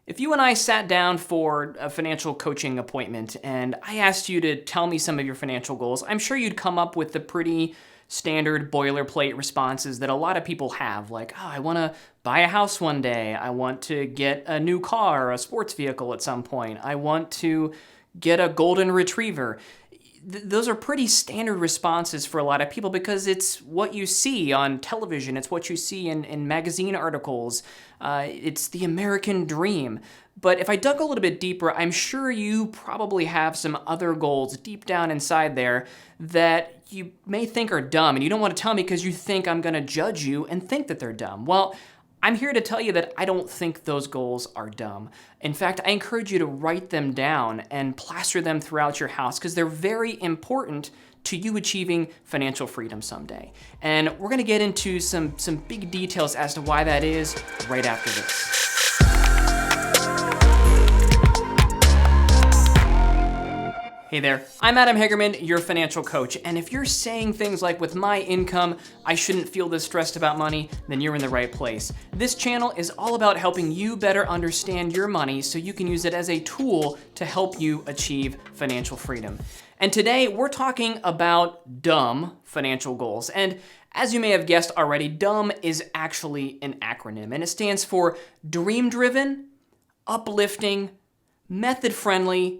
If you and I sat down for a financial coaching appointment and I asked you to tell me some of your financial goals, I'm sure you'd come up with the pretty standard boilerplate responses that a lot of people have, like, oh, I want to buy a house one day. I want to get a new car, a sports vehicle at some point. I want to get a golden retriever. Those are pretty standard responses for a lot of people because it's what you see on television. It's what you see in magazine articles. It's the American dream. But if I dug a little bit deeper, I'm sure you probably have some other goals deep down inside there that you may think are dumb, and you don't want to tell me because you think I'm going to judge you and think that they're dumb. Well, I'm here to tell you that I don't think those goals are dumb. In fact, I encourage you to write them down and plaster them throughout your house because they're very important to you achieving financial freedom someday. And we're going to get into some big details as to why that is right after this. Hey there, I'm Adam Hagerman, your financial coach, and if you're saying things like, with my income, I shouldn't feel this stressed about money, then you're in the right place. This channel is all about helping you better understand your money so you can use it as a tool to help you achieve financial freedom. And today, we're talking about D.U.M.B financial goals. And as you may have guessed already, D.U.M.B is actually an acronym, and it stands for Dream-Driven, Uplifting, Method-Friendly,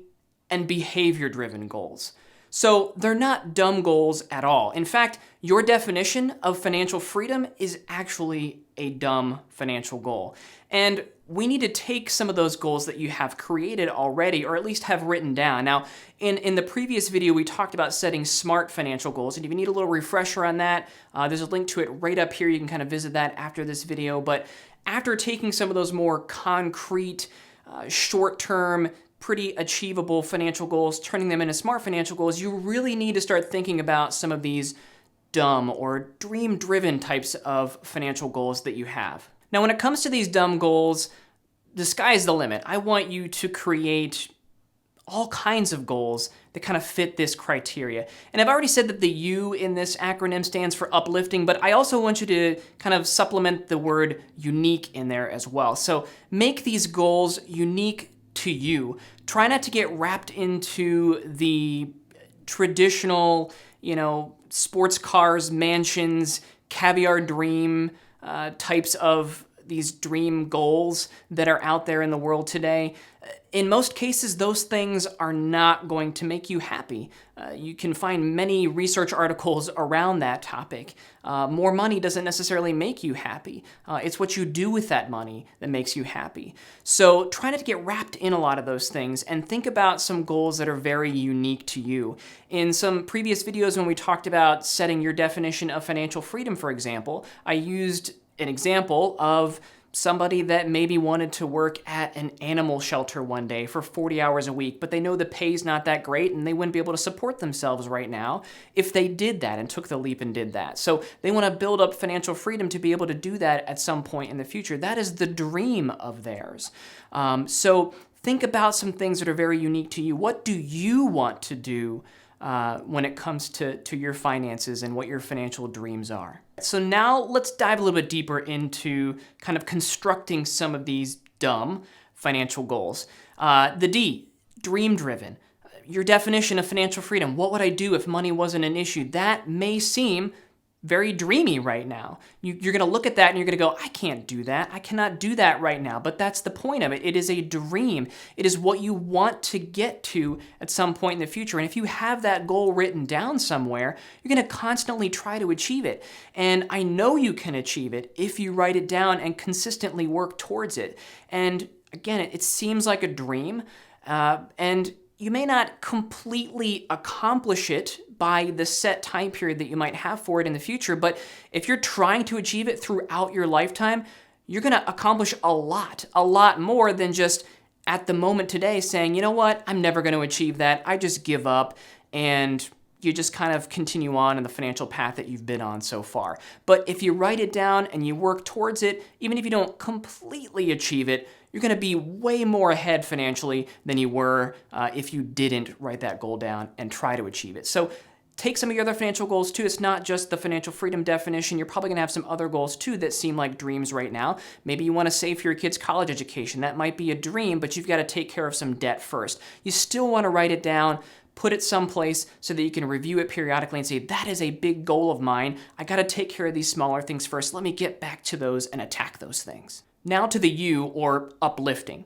and behavior-driven goals. So they're not dumb goals at all. In fact, your definition of financial freedom is actually a dumb financial goal. And we need to take some of those goals that you have created already, or at least have written down. Now, in the previous video, we talked about setting SMART financial goals, and if you need a little refresher on that, there's a link to it right up here. You can kind of visit that after this video. But after taking some of those more concrete, short-term, pretty achievable financial goals, turning them into SMART financial goals, you really need to start thinking about some of these D.U.M.B or dream-driven types of financial goals that you have. Now, when it comes to these D.U.M.B goals, the sky's the limit. I want you to create all kinds of goals that kind of fit this criteria. And I've already said that the U in this acronym stands for uplifting, but I also want you to kind of supplement the word unique in there as well. So make these goals unique to you. Try not to get wrapped into the traditional, sports cars, mansions, caviar dream types of these dream goals that are out there in the world today. In most cases, those things are not going to make you happy. You can find many research articles around that topic. More money doesn't necessarily make you happy. It's what you do with that money that makes you happy. So try not to get wrapped in a lot of those things and think about some goals that are very unique to you. In some previous videos when we talked about setting your definition of financial freedom, for example, I used an example of somebody that maybe wanted to work at an animal shelter one day for 40 hours a week, but they know the pay's not that great and they wouldn't be able to support themselves right now if they did that and took the leap and did that. So they want to build up financial freedom to be able to do that at some point in the future. That is the dream of theirs. So think about some things that are very unique to you. What do you want to do when it comes to your finances and what your financial dreams are? So now let's dive a little bit deeper into kind of constructing some of these D.U.M.B financial goals. The D, dream-driven. Your definition of financial freedom. What would I do if money wasn't an issue? That may seem very dreamy right now. You're going to look at that and you're going to go, I can't do that. I cannot do that right now. But that's the point of it. It is a dream. It is what you want to get to at some point in the future. And if you have that goal written down somewhere, you're going to constantly try to achieve it. And I know you can achieve it if you write it down and consistently work towards it. And again, it seems like a dream. And you may not completely accomplish it by the set time period that you might have for it in the future, but if you're trying to achieve it throughout your lifetime, you're going to accomplish a lot more than just at the moment today saying, you know what, I'm never going to achieve that. I just give up, and you just kind of continue on in the financial path that you've been on so far. But if you write it down and you work towards it, even if you don't completely achieve it, you're going to be way more ahead financially than you were if you didn't write that goal down and try to achieve it. So take some of your other financial goals too. It's not just the financial freedom definition. You're probably gonna have some other goals too that seem like dreams right now. Maybe you wanna save for your kid's college education. That might be a dream, but you've gotta take care of some debt first. You still wanna write it down, put it someplace so that you can review it periodically and say, that is a big goal of mine. I gotta take care of these smaller things first. Let me get back to those and attack those things. Now to the U, or uplifting.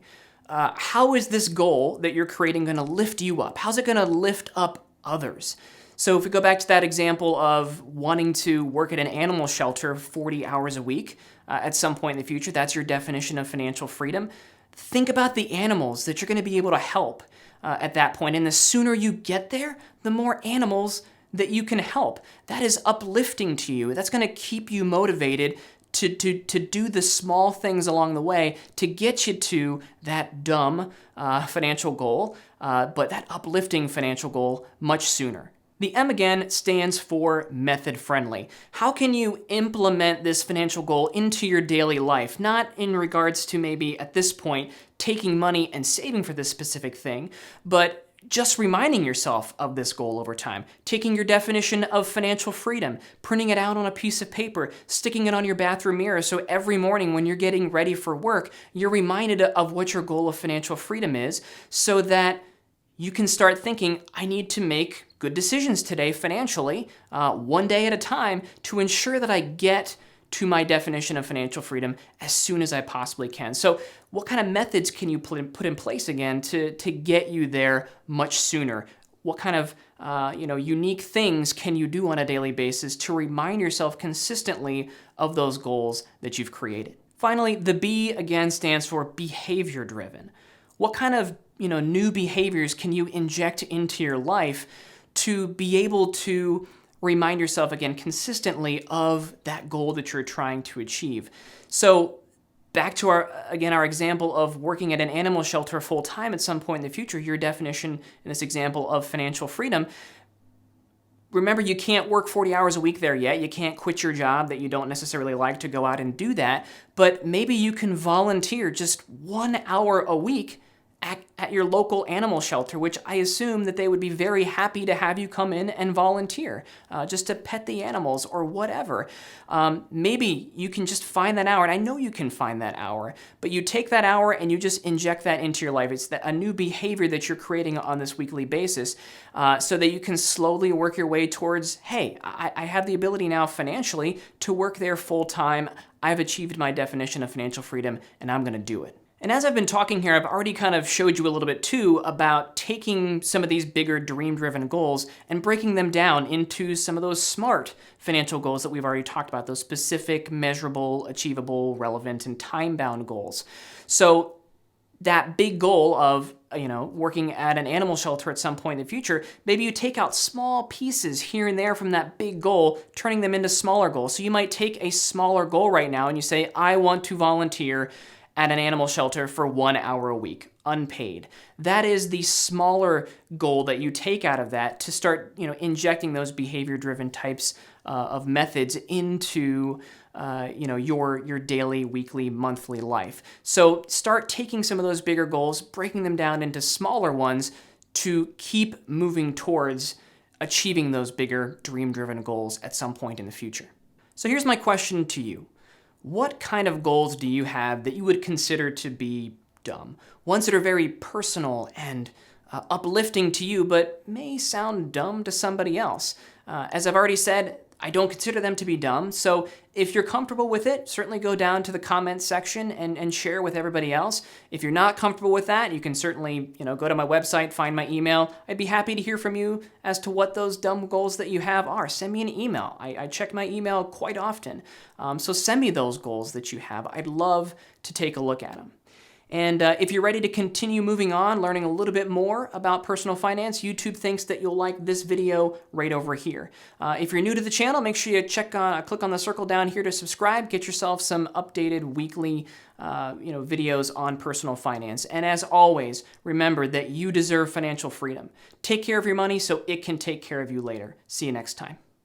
How is this goal that you're creating gonna lift you up? How's it gonna lift up others? So if we go back to that example of wanting to work at an animal shelter 40 hours a week at some point in the future, that's your definition of financial freedom. Think about the animals that you're gonna be able to help at that point. And the sooner you get there, the more animals that you can help. That is uplifting to you. That's gonna keep you motivated to do the small things along the way to get you to that dumb financial goal, but that uplifting financial goal much sooner. The M again stands for method friendly. How can you implement this financial goal into your daily life? Not in regards to maybe at this point taking money and saving for this specific thing, but just reminding yourself of this goal over time. Taking your definition of financial freedom, printing it out on a piece of paper, sticking it on your bathroom mirror so every morning when you're getting ready for work, you're reminded of what your goal of financial freedom is so that you can start thinking, I need to make good decisions today financially, one day at a time, to ensure that I get to my definition of financial freedom as soon as I possibly can. So what kind of methods can you put in place again to get you there much sooner? What kind of unique things can you do on a daily basis to remind yourself consistently of those goals that you've created? Finally, the B again stands for behavior driven. What kind of new behaviors can you inject into your life to be able to remind yourself again consistently of that goal that you're trying to achieve? So back to our example of working at an animal shelter full time at some point in the future, your definition in this example of financial freedom. Remember, you can't work 40 hours a week there yet. You can't quit your job that you don't necessarily like to go out and do that, but maybe you can volunteer just 1 hour a week at your local animal shelter, which I assume that they would be very happy to have you come in and volunteer, just to pet the animals or whatever. Maybe you can just find that hour, and I know you can find that hour, but you take that hour and you just inject that into your life. It's a new behavior that you're creating on this weekly basis so that you can slowly work your way towards, hey, I have the ability now financially to work there full time. I've achieved my definition of financial freedom, and I'm gonna do it. And as I've been talking here, I've already kind of showed you a little bit too about taking some of these bigger dream-driven goals and breaking them down into some of those SMART financial goals that we've already talked about, those specific, measurable, achievable, relevant, and time-bound goals. So that big goal of working at an animal shelter at some point in the future, maybe you take out small pieces here and there from that big goal, turning them into smaller goals. So you might take a smaller goal right now and you say, I want to volunteer at an animal shelter for 1 hour a week, unpaid. That is the smaller goal that you take out of that to start, injecting those behavior-driven types of methods into, your daily, weekly, monthly life. So start taking some of those bigger goals, breaking them down into smaller ones to keep moving towards achieving those bigger, dream-driven goals at some point in the future. So here's my question to you. What kind of goals do you have that you would consider to be dumb? Ones that are very personal and uplifting to you, but may sound dumb to somebody else. As I've already said, I don't consider them to be dumb, so if you're comfortable with it, certainly go down to the comments section and share with everybody else. If you're not comfortable with that, you can certainly go to my website, find my email. I'd be happy to hear from you as to what those dumb goals that you have are. Send me an email. I check my email quite often, so send me those goals that you have. I'd love to take a look at them. And if you're ready to continue moving on, learning a little bit more about personal finance, YouTube thinks that you'll like this video right over here. If you're new to the channel, make sure you click on the circle down here to subscribe. Get yourself some updated weekly videos on personal finance. And as always, remember that you deserve financial freedom. Take care of your money so it can take care of you later. See you next time.